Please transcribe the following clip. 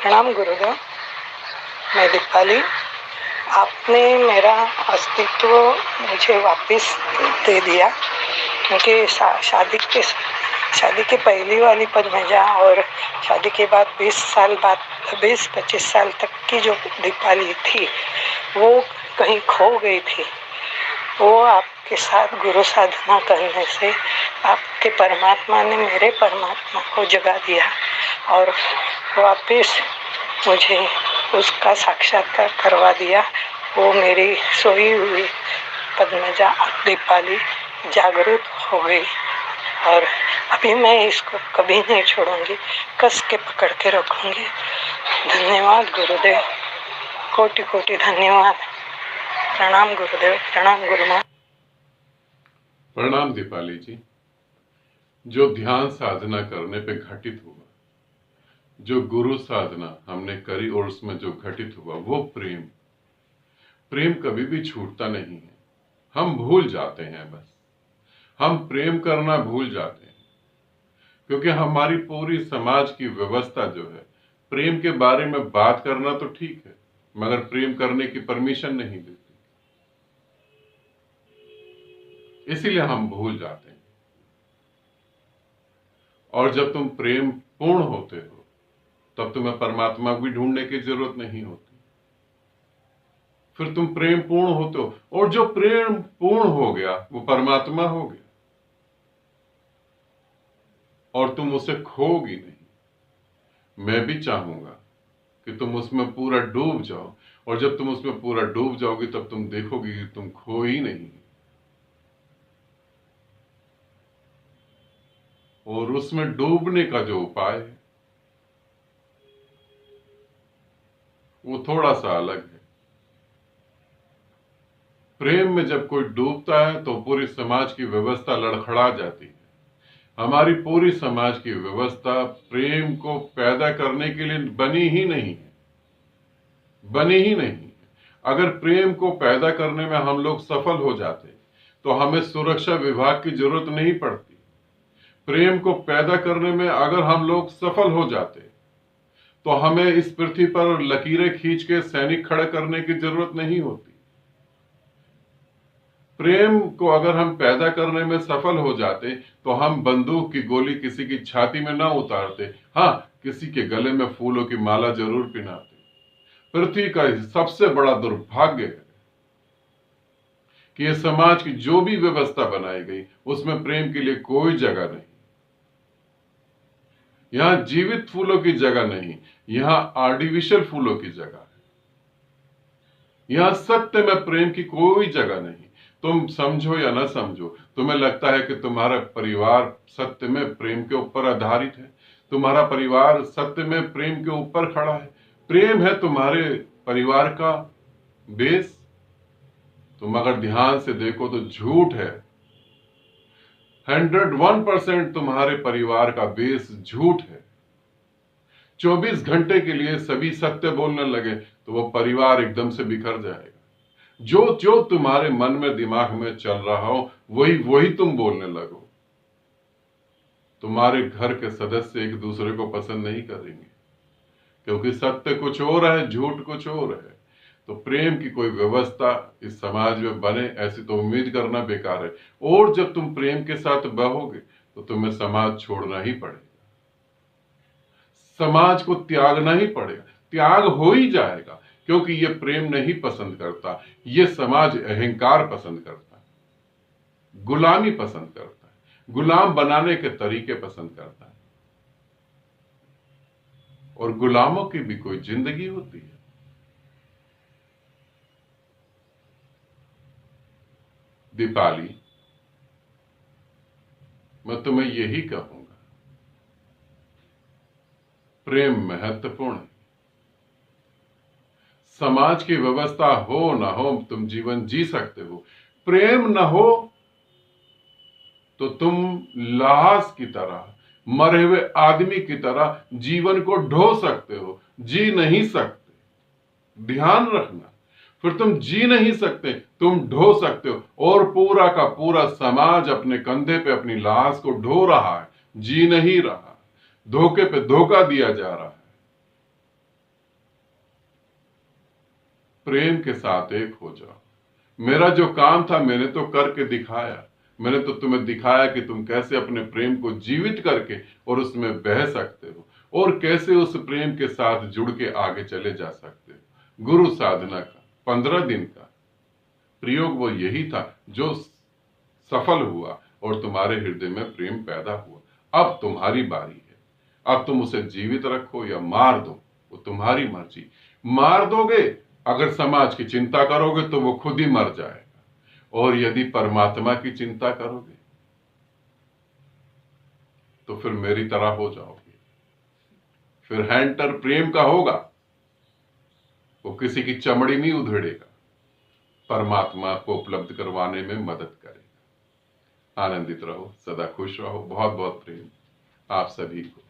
प्रणाम गुरुदेव। मैं दीपाली। आपने मेरा अस्तित्व मुझे वापस दे दिया, क्योंकि शादी के पहली वाली पद्मजा और शादी के बाद 20-25 साल तक की जो दीपाली थी वो कहीं खो गई थी। वो आपके साथ गुरु साधना करने से आपके परमात्मा ने मेरे परमात्मा को जगा दिया और वापस मुझे उसका साक्षात्कार करवा दिया। वो मेरी सोई हुई पद्मजा दीपाली जागृत हो गई और अभी मैं इसको कभी नहीं छोड़ूंगी, कस के पकड़ के रखूंगी। धन्यवाद गुरुदेव, कोटि कोटि धन्यवाद। प्रणाम गुरुदेव, प्रणाम गुरुमाँ। प्रणाम दीपाली जी। जो ध्यान साधना करने पे घटित हुआ, जो गुरु साधना हमने करी और उसमें जो घटित हुआ वो प्रेम कभी भी छूटता नहीं है। हम भूल जाते हैं, बस हम प्रेम करना भूल जाते हैं, क्योंकि हमारी पूरी समाज की व्यवस्था जो है प्रेम के बारे में बात करना तो ठीक है, मगर प्रेम करने की परमिशन नहीं देती। इसीलिए हम भूल जाते हैं। और जब तुम प्रेम पूर्ण होते हो तब तुम्हें परमात्मा भी ढूंढने की जरूरत नहीं होती। फिर तुम प्रेम पूर्ण होते हो, और जो प्रेम पूर्ण हो गया वो परमात्मा हो गया और तुम उसे खोगी नहीं। मैं भी चाहूंगा कि तुम उसमें पूरा डूब जाओ, और जब तुम उसमें पूरा डूब जाओगी तब तुम देखोगी कि तुम खो ही नहीं। और उसमें डूबने का जो उपाय है वो थोड़ा सा अलग है। प्रेम में जब कोई डूबता है तो पूरी समाज की व्यवस्था लड़खड़ा जाती है। हमारी पूरी समाज की व्यवस्था प्रेम को पैदा करने के लिए बनी ही नहीं है, बनी ही नहीं है। अगर प्रेम को पैदा करने में हम लोग सफल हो जाते तो हमें सुरक्षा विभाग की जरूरत नहीं पड़ती। प्रेम को पैदा करने में अगर हम लोग सफल हो जाते तो हमें इस पृथ्वी पर लकीरें खींच के सैनिक खड़े करने की जरूरत नहीं होती। प्रेम को अगर हम पैदा करने में सफल हो जाते तो हम बंदूक की गोली किसी की छाती में ना उतारते, हाँ किसी के गले में फूलों की माला जरूर पहनाते। पृथ्वी का सबसे बड़ा दुर्भाग्य है कि यह समाज की जो भी व्यवस्था बनाई गई उसमें प्रेम के लिए कोई जगह नहीं। यहां जीवित फूलों की जगह नहीं, यहां आर्टिफिशियल फूलों की जगह है। यहां सत्य में प्रेम की कोई जगह नहीं। तुम समझो या ना समझो, तुम्हें लगता है कि तुम्हारा परिवार सत्य में प्रेम के ऊपर आधारित है, तुम्हारा परिवार सत्य में प्रेम के ऊपर खड़ा है, प्रेम है तुम्हारे परिवार का बेस। तुम अगर ध्यान से देखो तो झूठ है। 101% तुम्हारे परिवार का बेस झूठ है। 24 घंटे के लिए सभी सत्य बोलने लगे तो वो परिवार एकदम से बिखर जाएगा। जो जो तुम्हारे मन में दिमाग में चल रहा हो वही वही तुम बोलने लगो। तुम्हारे घर के सदस्य एक दूसरे को पसंद नहीं करेंगे, क्योंकि सत्य कुछ और है, झूठ कुछ और है। तो प्रेम की कोई व्यवस्था इस समाज में बने ऐसी तो उम्मीद करना बेकार है। और जब तुम प्रेम के साथ बहोगे तो तुम्हें समाज छोड़ना ही पड़ेगा, समाज को त्यागना ही पड़ेगा। त्याग हो ही जाएगा, क्योंकि ये प्रेम नहीं पसंद करता। ये समाज अहंकार पसंद करता है, गुलामी पसंद करता है, गुलाम बनाने के तरीके पसंद करता है। और गुलामों की भी कोई जिंदगी होती है। दीपाली, मैं तुम्हें यही कहूंगा, प्रेम महत्वपूर्ण है। समाज की व्यवस्था हो ना हो तुम जीवन जी सकते हो, प्रेम ना हो तो तुम लाश की तरह, मरे हुए आदमी की तरह जीवन को ढो सकते हो, जी नहीं सकते। ध्यान रखना, फिर तुम जी नहीं सकते, तुम ढो सकते हो। और पूरा का पूरा समाज अपने कंधे पे अपनी लाश को ढो रहा है, जी नहीं रहा, धोखे पे धोखा दिया जा रहा है। प्रेम के साथ एक हो जाओ। मेरा जो काम था मैंने तो करके दिखाया। मैंने तो तुम्हें दिखाया कि तुम कैसे अपने प्रेम को जीवित करके और उसमें बह सकते हो और कैसे उस प्रेम के साथ जुड़ के आगे चले जा सकते हो। गुरु साधना का 15 दिन का प्रयोग वो यही था जो सफल हुआ और तुम्हारे हृदय में प्रेम पैदा हुआ। अब तुम्हारी बारी है। अब तुम उसे जीवित रखो या मार दो, वो तुम्हारी मर्जी। मार दोगे, अगर समाज की चिंता करोगे तो वो खुद ही मर जाएगा, और यदि परमात्मा की चिंता करोगे तो फिर मेरी तरह हो जाओगे। फिर हैंटर प्रेम का होगा, वो किसी की चमड़ी नहीं उधेड़ेगा, परमात्मा को उपलब्ध करवाने में मदद करेगा। आनंदित रहो, सदा खुश रहो। बहुत बहुत प्रेम आप सभी को।